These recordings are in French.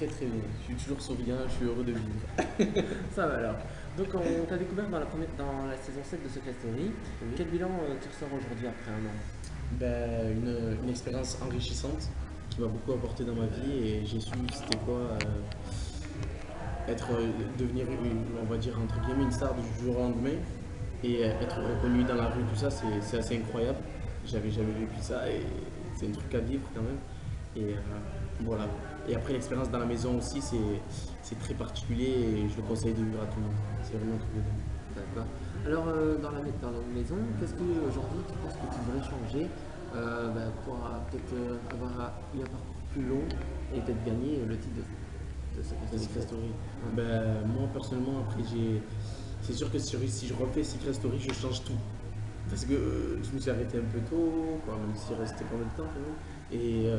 Très très bien. Je suis toujours souriant, je suis heureux de vivre. Ça va alors. Donc on t'a découvert dans la saison 7 de Secret Story. Oui. Quel bilan tu ressors aujourd'hui après un an? Ben, une expérience enrichissante qui m'a beaucoup apporté dans ma vie et j'ai su c'était quoi devenir, on va dire entre guillemets, une star du jour au lendemain et être reconnu dans la rue, tout ça, c'est assez incroyable. J'avais jamais vécu ça et c'est un truc à vivre quand même. Et voilà. Et après, l'expérience dans la maison aussi, c'est très particulier et je le conseille de vivre à tout le monde. C'est vraiment un truc de dingue. D'accord. Alors dans la maison, qu'est-ce que aujourd'hui tu penses que tu devrais changer pour peut-être avoir eu un parcours plus long et peut-être gagner le titre de Secret La Secret Story? Story. Ouais. Ben, moi, personnellement, après, c'est sûr que si je refais Secret Story, je change tout. Parce que je me suis arrêté un peu tôt, quoi, même s'il restait pas mal de temps quand même. Et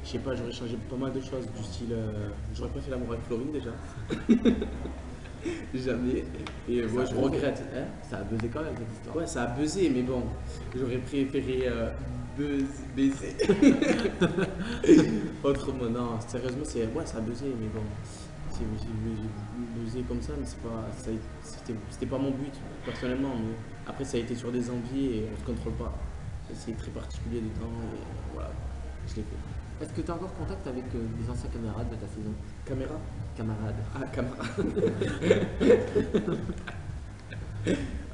je sais pas, j'aurais changé pas mal de choses du style. J'aurais pas fait l'amour avec Florine déjà. Jamais. Et Ça moi, a je buzzé. regrette. Hein. Ça a buzzé quand même cette histoire. Ouais, ça a buzzé, mais bon, j'aurais préféré baiser. Autrement, non, sérieusement, ouais, ça a buzzé, mais bon, j'ai buzzé comme ça, mais c'était pas mon but, personnellement. Mais après, ça a été sur des envies et on se contrôle pas. C'est très particulier dedans, et voilà, je l'ai fait. Est-ce que tu as encore contact avec des anciens camarades de ta saison? Caméra? Camarades. Ah, caméra.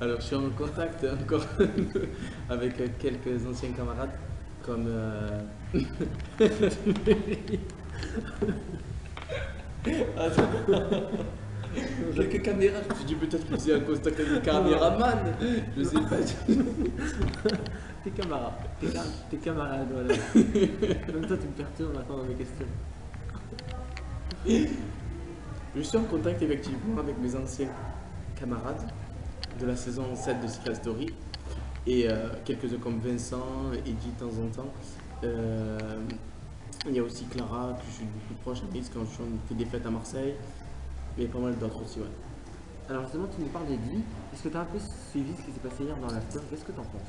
Alors, je suis en contact encore avec quelques anciens camarades, comme. Attends. Quelques caméras, je me suis dit peut-être que c'est un contact avec le caméraman. Je sais pas. Tes camarades. Tes camarades, voilà. Même toi, tu me perturbes maintenant dans mes questions. Je suis en contact effectivement avec mes anciens camarades de la saison 7 de Secret Story et quelques-uns comme Vincent, Eddie de temps en temps. Il y a aussi Clara, que je suis beaucoup proche, Alice, quand je fais des fêtes à Marseille, mais pas mal d'autres aussi, ouais. Alors justement, tu nous parles d'Eddie. Est-ce que tu as un peu suivi ce qui s'est passé hier dans l'after? Qu'est-ce que tu en penses?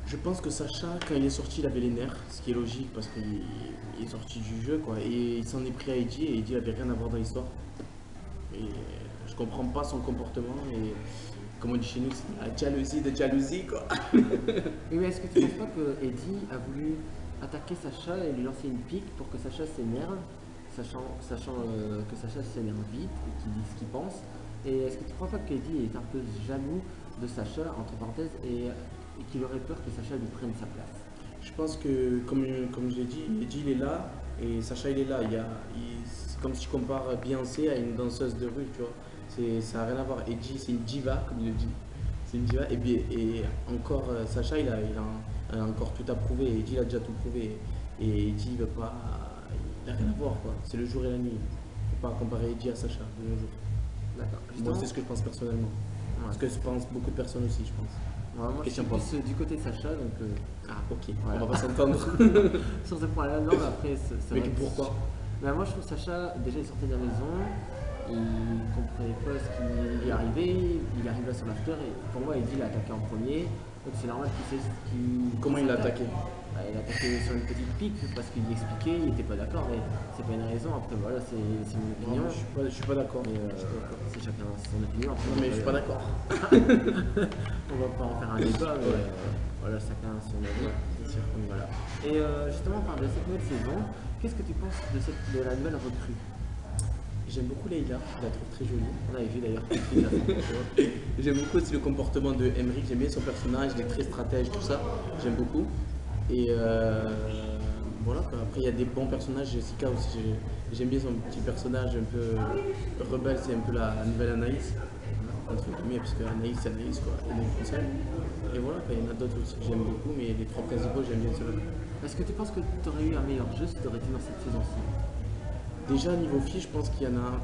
Je pense que Sacha, quand il est sorti, il avait les nerfs, ce qui est logique parce qu'il est sorti du jeu, quoi. Et il s'en est pris à Eddie et Eddie n'avait rien à voir dans l'histoire. Et je comprends pas son comportement et comme on dit chez nous, c'est la jalousie de jalousie, quoi. Mais est-ce que tu ne penses pas que Eddie a voulu attaquer Sacha et lui lancer une pique pour que Sacha s'énerve, sachant que Sacha s'énerve vite et qu'il dit ce qu'il pense? Et est-ce que tu ne crois pas qu'Eddie est un peu jaloux de Sacha, entre parenthèses, et qu'il aurait peur que Sacha lui prenne sa place? Je pense que, comme je l'ai dit, Eddie il est là et Sacha il est là. C'est comme si je compare Beyoncé à une danseuse de rue, tu vois. Ça n'a rien à voir. Eddie c'est une diva, comme il le dit. C'est une diva. Et encore, Sacha il a encore tout à prouver. Eddie il a déjà tout prouvé. Et Eddie il veut pas. Il n'a rien à voir, quoi. C'est le jour et la nuit. Il ne faut pas comparer Eddie à Sacha de nos jours. D'accord. Moi, Justement, c'est ce que je pense personnellement. ouais. Ce que je pense beaucoup de personnes aussi, je pense. Ouais, moi je Question suis pense. plus du côté de Sacha, donc Ah, ok. voilà. On va pas s'entendre. sur ce point-là, non, mais après, c'est Mais vrai que pourquoi? Ben, moi je trouve Sacha, déjà il sortait de la maison, il comprenait pas ce qui lui arrivait, il arrive là sur l'after et pour moi Eddie l'a attaqué en premier, donc c'est normal qu'il sait ce qui. Comment il l'a attaqué? Ben, il a attaqué sur une petite pique parce qu'il y expliquait, il était pas d'accord, mais c'est pas une raison, après voilà, c'est mon opinion. Non, je suis pas d'accord. Mais c'est chacun son opinion. Après, Non, mais je suis pas d'accord. on va pas en faire un débat, mais voilà, chacun son avis. C'est sûr. Donc, voilà. Et justement, on parle de cette nouvelle saison. Qu'est-ce que tu penses de la nouvelle recrue? J'aime beaucoup Leïla, je la trouve très jolie. On avait vu d'ailleurs quelques filles là. J'aime beaucoup aussi le comportement de Emmerich, j'aime bien son personnage, il est très stratège, tout ça. J'aime beaucoup. Et voilà, quoi. Après il y a des bons personnages, Jessica aussi, j'aime bien son petit personnage un peu rebelle, c'est un peu la nouvelle Anaïs. Entre guillemets, parce que Anaïs c'est Anaïs, quoi, et donc français. Et voilà, quoi, il y en a d'autres aussi que j'aime beaucoup, mais les trois principaux j'aime bien ceux-là. Est-ce que tu penses que tu aurais eu un meilleur jeu si tu aurais été dans cette saison-ci? Déjà, niveau filles, je pense qu'il y en a.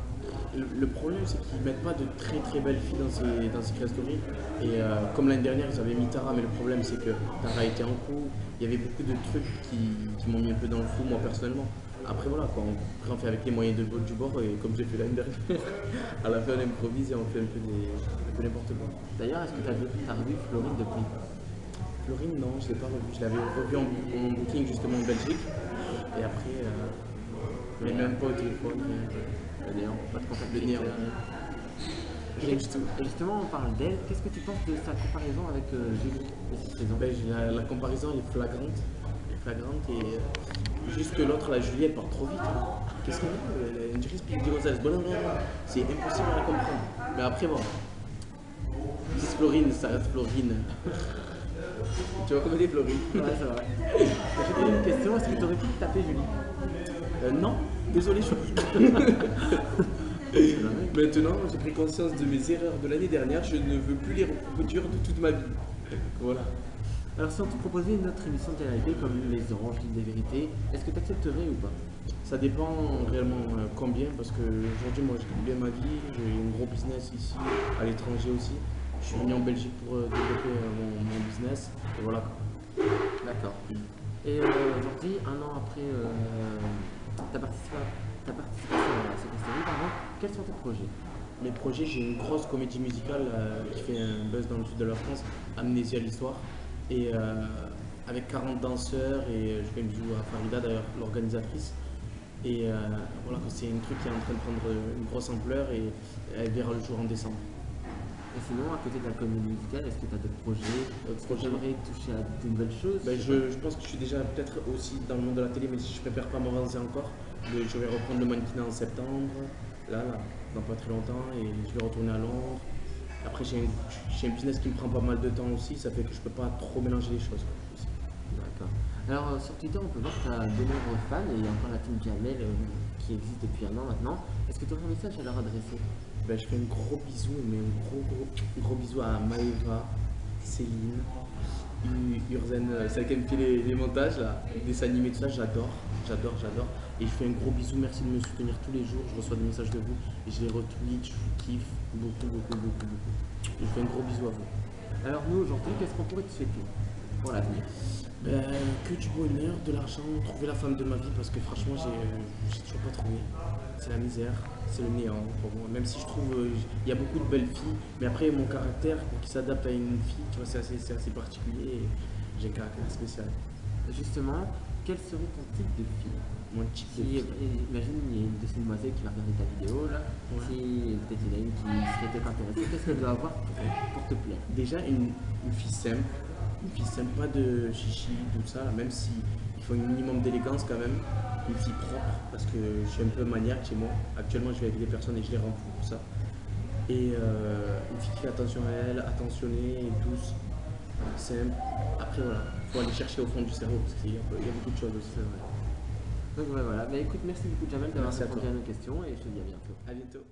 Le problème, c'est qu'ils mettent pas de très très belles filles dans ces Secret Story. Et comme l'année dernière, ils avaient mis Tara, mais le problème, c'est que Tara était en coup. Il y avait beaucoup de trucs qui m'ont mis un peu dans le flou, moi personnellement. Après, voilà, quoi, on fait avec les moyens du bord, et comme j'ai fait l'année dernière, à la fin, on improvise et on fait un peu n'importe quoi. D'ailleurs, est-ce que tu as revu Florine depuis? Florine, non, je ne l'ai pas revue. Je l'avais revue en booking justement en Belgique. Et après, Mais même pas au téléphone. Le néant, pas de contact Le néant. Et justement, on parle d'elle. Qu'est-ce que tu penses de sa comparaison avec Julie de cette saison? Ben, la comparaison elle est flagrante. Elle est flagrante et juste que l'autre, la Julie, elle part trop vite. Hein. Qu'est-ce qu'on a? Elle dirait Speedy Gonzalez. Bon, non, non, non. C'est impossible à la comprendre. Mais après, bon. Ils disent Florine, ça reste Florine. Tu vois comment dit Florine? Ouais, c'est vrai. J'ai posé une question. Est-ce que tu aurais pu taper Julie? Non, désolé, je suis. Maintenant, j'ai pris conscience de mes erreurs de l'année dernière. Je ne veux plus les reproduire de toute ma vie. Voilà. Alors, si on te proposait une autre émission de télé-réalité comme Les Oranges, l'île des vérités, est-ce que tu accepterais ou pas? Ça dépend réellement combien, parce que aujourd'hui, moi, je gagne bien ma vie. J'ai un gros business ici, à l'étranger aussi. Je suis venu en Belgique pour développer mon business. Et voilà. D'accord. Et aujourd'hui, un an après ta participation à cette série, pardon, quels sont tes projets? Mes projets, j'ai une grosse comédie musicale qui fait un buzz dans le sud de la France, Amnésia l'histoire. Et avec 40 danseurs, et je fais une bisou à Farida d'ailleurs, l'organisatrice. Et voilà, c'est un truc qui est en train de prendre une grosse ampleur et elle verra le jour en décembre. Et sinon, à côté de la comédie musicale, est-ce que tu as d'autres projets? Est-ce que tu Projets. aimerais toucher à de nouvelles choses? Ben, je pense que je suis déjà peut-être aussi dans le monde de la télé, mais si je préfère pas m'avancer encore. Je vais reprendre le mannequinat en septembre, là, dans pas très longtemps, et je vais retourner à Londres. Après, j'ai un business qui me prend pas mal de temps aussi, ça fait que je peux pas trop mélanger les choses. Quoi, aussi. D'accord. Alors, sur Twitter, on peut voir que tu as de nombreux fans et il y a encore la team Jamel qui existe depuis un an maintenant. Est-ce que tu aurais un message à leur adresser? Ben, je fais un gros bisou, mais un gros bisou à Maëva, Céline, Urzen, celle qui me fait les montages, là, les dessins animés, tout ça, j'adore. Et je fais un gros bisou, merci de me soutenir tous les jours, je reçois des messages de vous et je les retweet, je vous kiffe beaucoup. Et je fais un gros bisou à vous. Alors, nous, aujourd'hui, qu'est-ce qu'on pourrait te souhaiter pour l'avenir? Ben, que du bonheur, de l'argent, trouver la femme de ma vie parce que franchement, j'ai toujours pas trouvé. C'est la misère, c'est le néant pour moi. Même si je trouve, il y a beaucoup de belles filles, mais après, mon caractère, pour qu'il s'adapte à une fille, tu vois, c'est assez particulier et j'ai un caractère spécial. Justement, quel serait ton type de fille? Mon type de Si, fille. imagine, il y a une de ces demoiselles qui va regarder ta vidéo, là. Ouais. Si peut-être il y en a une qui serait peut-être intéressée, qu'est-ce qu'elle doit avoir pour te plaire? Déjà, une fille simple. Une fille simple, pas de chichi, tout ça, même si il faut un minimum d'élégance quand même. Une fille propre, parce que je suis un peu maniaque chez moi. Actuellement, je vais avec des personnes et je les rends fous pour ça. Et une fille qui fait attention à elle, attentionnée et douce, simple. Après, voilà, il faut aller chercher au fond du cerveau, parce qu'il y a beaucoup de choses aussi. C'est vrai. Donc ouais, voilà. Bah, écoute, merci beaucoup Jamel d'avoir Merci à répondu toi. à nos questions et je te dis à bientôt. À bientôt.